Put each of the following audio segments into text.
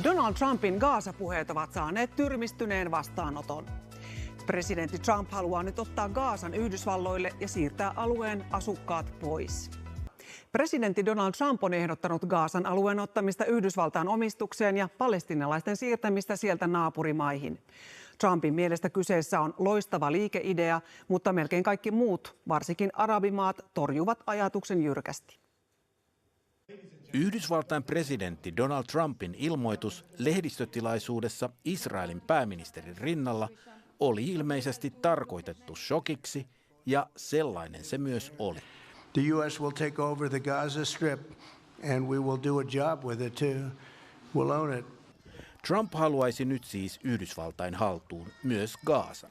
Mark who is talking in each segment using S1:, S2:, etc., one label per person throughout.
S1: Donald Trumpin Gaza-puheet ovat saaneet tyrmistyneen vastaanoton. Presidentti Trump haluaa nyt ottaa Gazan Yhdysvalloille ja siirtää alueen asukkaat pois. Presidentti Donald Trump on ehdottanut Gazan alueen ottamista Yhdysvaltain omistukseen ja palestiinalaisten siirtämistä sieltä naapurimaihin. Trumpin mielestä kyseessä on loistava liikeidea, mutta melkein kaikki muut, varsinkin arabimaat, torjuvat ajatuksen jyrkästi.
S2: Yhdysvaltain presidentti Donald Trumpin ilmoitus lehdistötilaisuudessa Israelin pääministerin rinnalla oli ilmeisesti tarkoitettu shokiksi, ja sellainen se myös oli.
S3: The US will take over the Gaza Strip and we will do a job with it too. We'll own it.
S2: Trump haluaisi nyt siis Yhdysvaltain haltuun myös Gazan.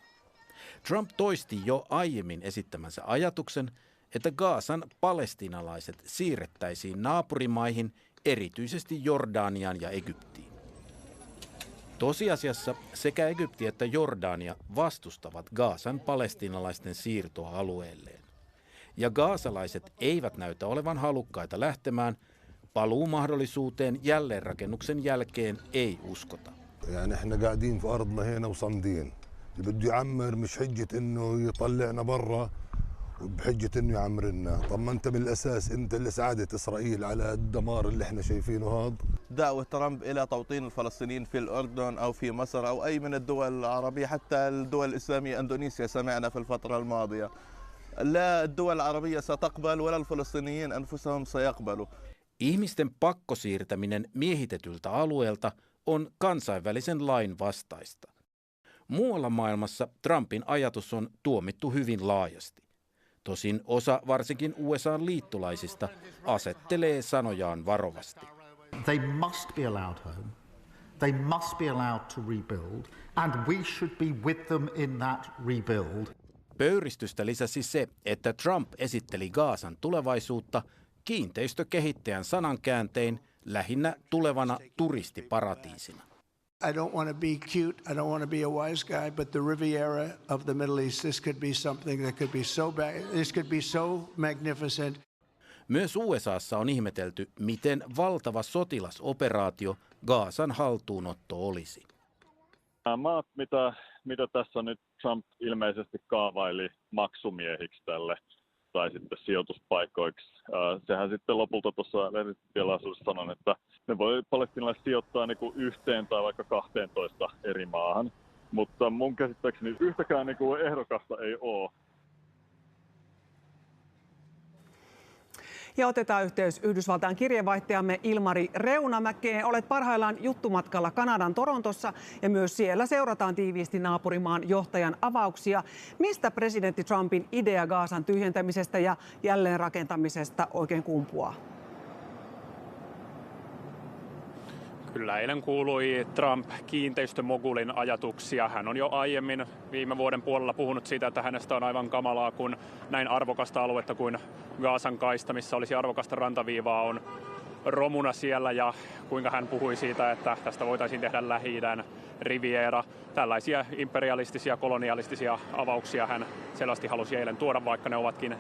S2: Trump toisti jo aiemmin esittämänsä ajatuksen, että Gazan palestiinalaiset siirrettäisiin naapurimaihin, erityisesti Jordaniaan ja Egyptiin. Tosiasiassa sekä Egypti että Jordania vastustavat Gazan palestiinalaisten siirtoa alueelleen. Ja gaasalaiset eivät näytä olevan halukkaita lähtemään. Paluumahdollisuuteen jälleenrakennuksen jälkeen ei uskota.
S4: يعني احنا قاعدين في ارضنا هنا وصامدين. اللي بده يعمر مش حجة انه يطلعنا برا وبحجة انه يعمرنا. طب ما انت من الاساس انت اللي ساعدت اسرائيل على الدمار اللي احنا شايفينه هذا.
S5: دعوة ترامب الى توطين الفلسطينيين في الاردن او في مصر او اي من الدول العربية حتى الدول الاسلامية اندونيسيا سمعنا في الفترة الماضية. لا الدول العربية ستقبل ولا الفلسطينيين انفسهم سيقبلوا.
S2: Ihmisten pakkosiirtäminen miehitetyltä alueelta on kansainvälisen lain vastaista. Muualla maailmassa Trumpin ajatus on tuomittu hyvin laajasti. Tosin osa varsinkin USA:n liittolaisista asettelee sanojaan varovasti.
S6: They must be allowed home. They must be allowed to rebuild, and we should be with them in that rebuild.
S2: Pöyristystä lisäsi se, että Trump esitteli Gazan tulevaisuutta kiinteistökehittäjän sanankääntein lähinnä tulevana turistiparatiisina.
S3: I don't want to be cute, I don't want to be a wise guy, but the Riviera of the Middle East, this could be something that could be so bad, this could be so magnificent.
S2: Myös USA:ssa on ihmetelty, miten valtava sotilasoperaatio Gazan haltuunotto olisi.
S7: Maat, mitä tässä nyt Trump ilmeisesti kaavaili maksumiehiksi tälle tai sitten sijoituspaikoiksi. Sehän sitten lopulta tuossa lehdistötilaisuudessa sanon, että ne voi palestiinalaiset sijoittaa niin kuin 1 tai vaikka 12 eri maahan, mutta mun käsittääkseni yhtäkään niin kuin ehdokasta ei ole.
S1: Ja otetaan yhteys Yhdysvaltain kirjeenvaihtajamme Ilmari Reunamäkeen. Olet parhaillaan juttumatkalla Kanadan Torontossa ja myös siellä seurataan tiiviisti naapurimaan johtajan avauksia. Mistä presidentti Trumpin idea Gazan tyhjentämisestä ja jälleenrakentamisesta oikein kumpuaa?
S8: Kyllä eilen kuului Trump kiinteistömogulin ajatuksia. Hän on jo aiemmin viime vuoden puolella puhunut siitä, että hänestä on aivan kamalaa, kun näin arvokasta aluetta kuin Gazan kaista, missä olisi arvokasta rantaviivaa, on romuna siellä, ja kuinka hän puhui siitä, että tästä voitaisiin tehdä Lähi-idän Riviera. Tällaisia imperialistisia, kolonialistisia avauksia hän selvästi halusi eilen tuoda, vaikka ne ovatkin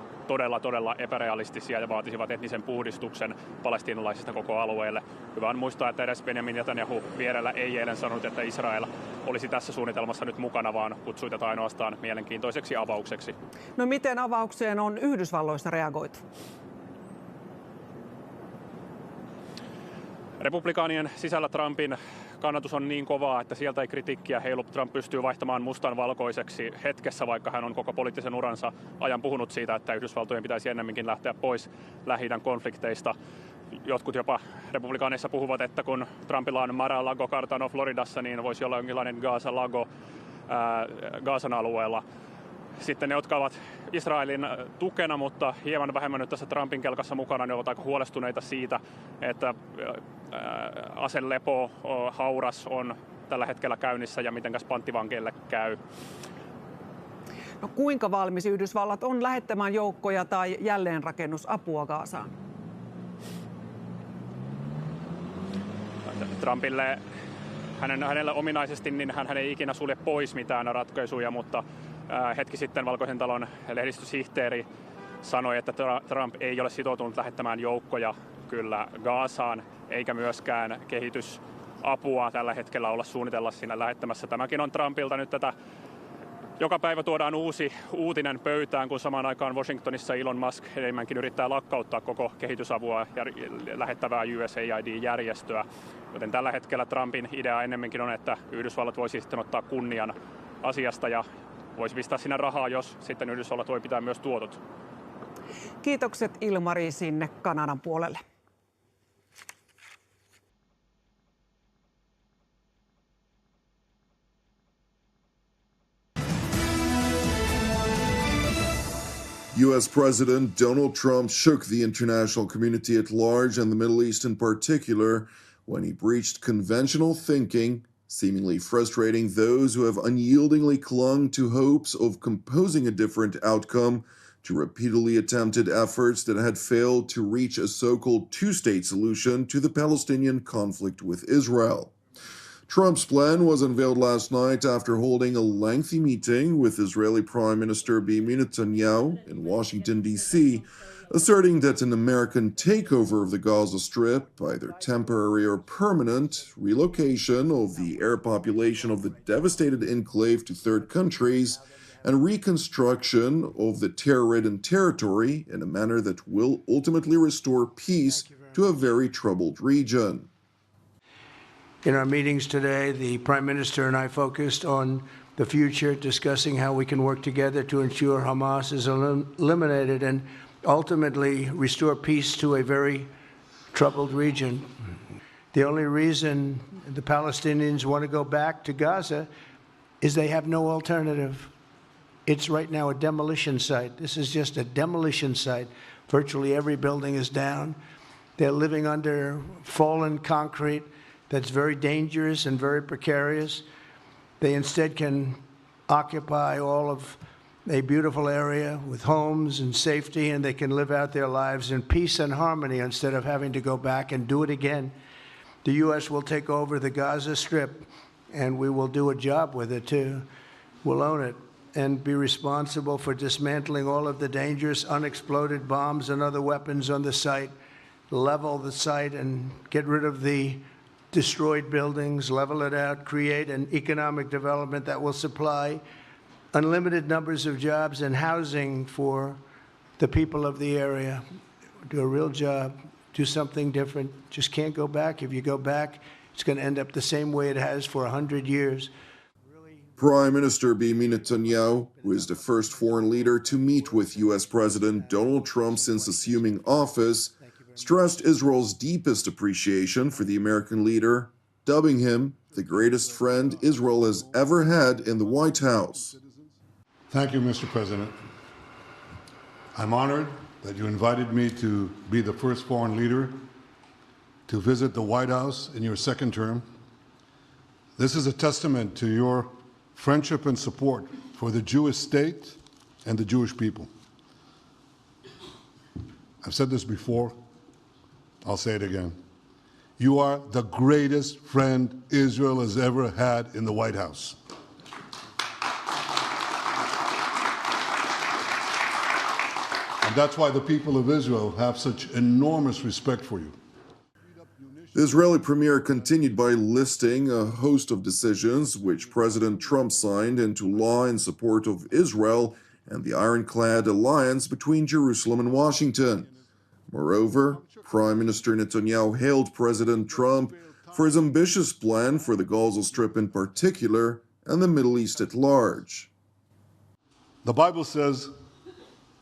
S8: todella epärealistisia ja vaatisivat etnisen puhdistuksen palestiinalaisista koko alueelle. Hyvä on muistaa, että edes Benjamin Netanyahu vierellä ei eilen sanonut, että Israel olisi tässä suunnitelmassa nyt mukana, vaan kutsui tätä ainoastaan mielenkiintoiseksi avaukseksi.
S1: No miten avaukseen on Yhdysvalloissa reagoitu?
S8: Republikaanien sisällä Trumpin kannatus on niin kovaa, että sieltä ei kritiikkiä heilu. Trump pystyy vaihtamaan mustan valkoiseksi hetkessä, vaikka hän on koko poliittisen uransa ajan puhunut siitä, että Yhdysvaltojen pitäisi ennemminkin lähteä pois Lähi-idän konflikteista. Jotkut jopa republikaaneissa puhuvat, että kun Trumpilla on Mar-a-Lago-kartano Floridassa, niin voisi olla jonkinlainen Gaza-lago Gazan alueella. Sitten ne, jotka ovat Israelin tukena, mutta hieman vähemmän nyt tässä Trumpin kelkassa mukana, ne ovat aika huolestuneita siitä, että aselepo hauras on tällä hetkellä käynnissä ja mitenkäs panttivankeille käy.
S1: No kuinka valmis Yhdysvallat on lähettämään joukkoja tai jälleenrakennusapua Gazaan?
S8: Trumpille, hänelle ominaisesti, niin hän ei ikinä sulje pois mitään ratkaisuja, mutta hetki sitten Valkoisen talon lehdistösihteeri sanoi, että Trump ei ole sitoutunut lähettämään joukkoja kyllä Gazaan, eikä myöskään apua tällä hetkellä olla suunnitella siinä lähettämässä. Tämäkin on Trumpilta nyt tätä. Joka päivä tuodaan uusi uutinen pöytään, kun samaan aikaan Washingtonissa Elon Musk enemmänkin yrittää lakkauttaa koko kehitysavua ja lähettävää USAID-järjestöä. Joten tällä hetkellä Trumpin idea ennemminkin on, että Yhdysvallat voisi sitten ottaa kunnian asiasta ja voisi pistää sinne rahaa, jos sitten Yhdysvallat voi pitää myös tuotot.
S1: Kiitokset Ilmari sinne Kanadan puolelle.
S9: U.S. President Donald Trump shook the international community at large and the Middle East in particular when he breached conventional thinking, seemingly frustrating those who have unyieldingly clung to hopes of composing a different outcome to repeatedly attempted efforts that had failed to reach a so-called two-state solution to the Palestinian conflict with Israel. Trump's plan was unveiled last night after holding a lengthy meeting with Israeli Prime Minister Benjamin Netanyahu in Washington, D.C., asserting that an American takeover of the Gaza Strip, either temporary or permanent, relocation of the Arab population of the devastated enclave to third countries, and reconstruction of the terror-ridden territory in a manner that will ultimately restore peace to a very troubled region.
S3: In our meetings today, the Prime Minister and I focused on the future, discussing how we can work together to ensure Hamas is eliminated and ultimately restore peace to a very troubled region. The only reason the Palestinians want to go back to Gaza is they have no alternative. It's right now a demolition site. This is just a demolition site. Virtually every building is down. They're living under fallen concrete that's very dangerous and very precarious. They instead can occupy all of a beautiful area with homes and safety, and they can live out their lives in peace and harmony instead of having to go back and do it again. The U.S. will take over the Gaza Strip, and we will do a job with it too. We'll own it and be responsible for dismantling all of the dangerous unexploded bombs and other weapons on the site, level the site and get rid of the destroyed buildings, level it out, create an economic development that will supply unlimited numbers of jobs and housing for the people of the area. Do a real job, do something different. Just can't go back. If you go back, it's going to end up the same way it has for 100 years.
S9: Prime Minister Benjamin Netanyahu, who is the first foreign leader to meet with U.S. President Donald Trump since assuming office, stressed Israel's deepest appreciation for the American leader, dubbing him the greatest friend Israel has ever had in the White House.
S4: Thank you, Mr. President. I'm honored that you invited me to be the first foreign leader to visit the White House in your second term. This is a testament to your friendship and support for the Jewish state and the Jewish people. I've said this before. I'll say it again. You are the greatest friend Israel has ever had in the White House. And that's why the people of Israel have such enormous respect for you.
S9: The Israeli premier continued by listing a host of decisions which President Trump signed into law in support of Israel and the ironclad alliance between Jerusalem and Washington. Moreover, Prime Minister Netanyahu hailed President Trump for his ambitious plan for the Gaza Strip in particular and the Middle East at large.
S4: The Bible says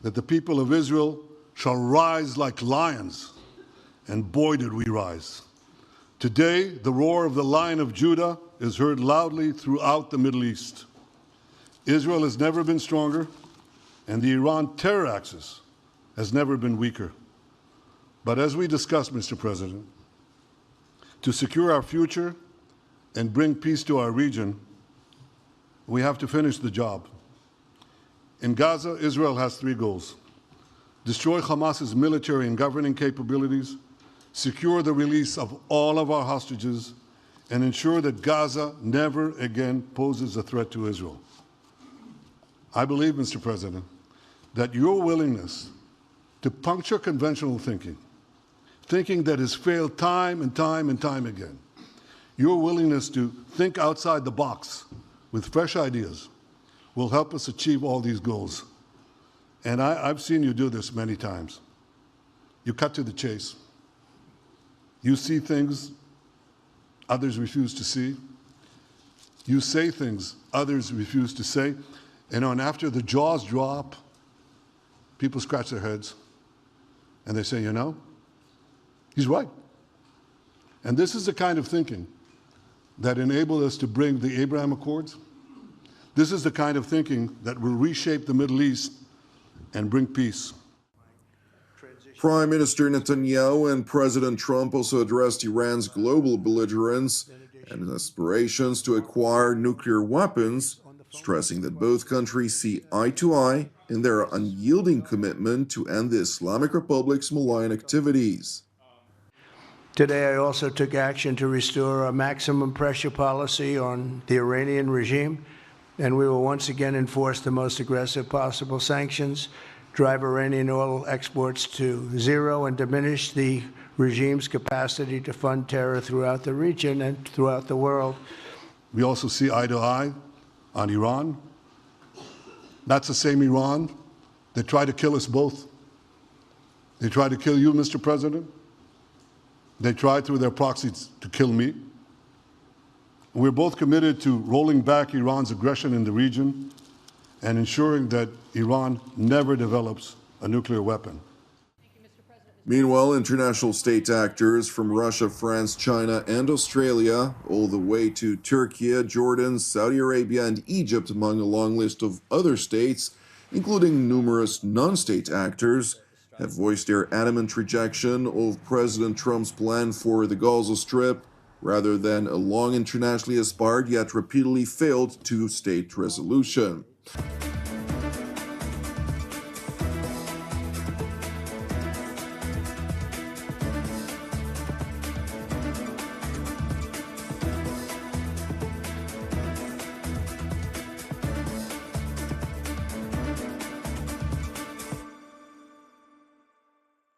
S4: that the people of Israel shall rise like lions, and boy did we rise. Today, the roar of the Lion of Judah is heard loudly throughout the Middle East. Israel has never been stronger, and the Iran terror axis has never been weaker. But as we discussed, Mr. President, to secure our future and bring peace to our region, we have to finish the job. In Gaza, Israel has three goals: destroy Hamas's military and governing capabilities, secure the release of all of our hostages, and ensure that Gaza never again poses a threat to Israel. I believe, Mr. President, that your willingness to puncture conventional thinking that has failed time and time and time again,
S10: Your willingness to think outside the box with fresh ideas will help us achieve all these goals. And I've seen you do this many times. You cut to the chase. You see things others refuse to see. You say things others refuse to say. And after the jaws drop, people scratch their heads and they say, you know, he's right. And this is the kind of thinking that enabled us to bring the Abraham Accords. This is the kind of thinking that will reshape the Middle East and bring peace.
S9: Prime Minister Netanyahu and President Trump also addressed Iran's global belligerence and aspirations to acquire nuclear weapons, stressing that both countries see eye to eye in their unyielding commitment to end the Islamic Republic's malign activities.
S3: Today, I also took action to restore a maximum pressure policy on the Iranian regime, and we will once again enforce the most aggressive possible sanctions, drive Iranian oil exports to zero, and diminish the regime's capacity to fund terror throughout the region and throughout the world.
S10: We also see eye to eye on Iran. That's the same Iran that tried to kill us both. They tried to kill you, Mr. President. They tried through their proxies to kill me. We're both committed to rolling back Iran's aggression in the region and ensuring that Iran never develops a nuclear weapon.
S9: Meanwhile, international state actors from Russia, France, China, and Australia, all the way to Turkey, Jordan, Saudi Arabia, and Egypt, among a long list of other states, including numerous non-state actors, have voiced their adamant rejection of President Trump's plan for the Gaza Strip, rather than a long internationally aspired yet repeatedly failed two-state resolution.